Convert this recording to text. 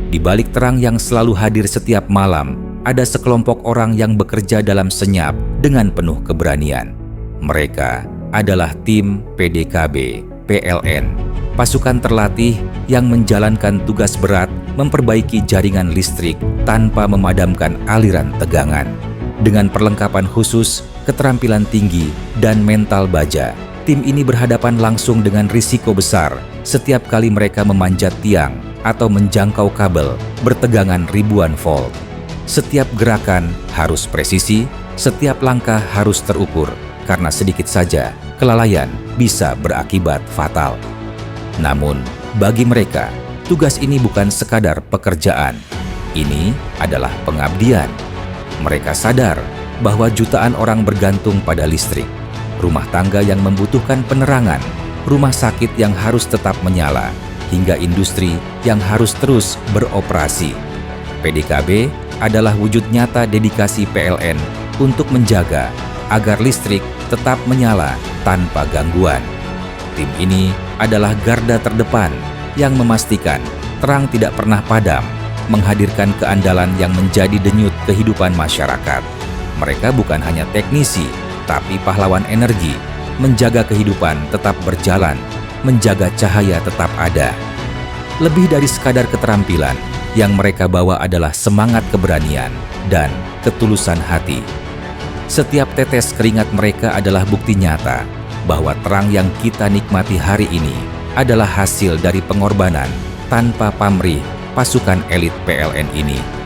Di balik terang yang selalu hadir setiap malam, ada sekelompok orang yang bekerja dalam senyap dengan penuh keberanian. Mereka adalah tim PDKB PLN, pasukan terlatih yang menjalankan tugas berat memperbaiki jaringan listrik tanpa memadamkan aliran tegangan. Dengan perlengkapan khusus, keterampilan tinggi, dan mental baja, tim ini berhadapan langsung dengan risiko besar setiap kali mereka memanjat tiang atau menjangkau kabel bertegangan ribuan volt. Setiap gerakan harus presisi, setiap langkah harus terukur, karena sedikit saja kelalaian bisa berakibat fatal. Namun, bagi mereka, tugas ini bukan sekadar pekerjaan. Ini adalah pengabdian. Mereka sadar bahwa jutaan orang bergantung pada listrik, rumah tangga yang membutuhkan penerangan, rumah sakit yang harus tetap menyala, hingga industri yang harus terus beroperasi. PDKB adalah wujud nyata dedikasi PLN untuk menjaga agar listrik tetap menyala tanpa gangguan. Tim ini adalah garda terdepan yang memastikan terang tidak pernah padam, menghadirkan keandalan yang menjadi denyut kehidupan masyarakat. Mereka bukan hanya teknisi, tapi pahlawan energi, menjaga kehidupan tetap berjalan, menjaga cahaya tetap ada. Lebih dari sekadar keterampilan, yang mereka bawa adalah semangat keberanian dan ketulusan hati. Setiap tetes keringat mereka adalah bukti nyata bahwa terang yang kita nikmati hari ini adalah hasil dari pengorbanan tanpa pamrih pasukan elit PLN ini.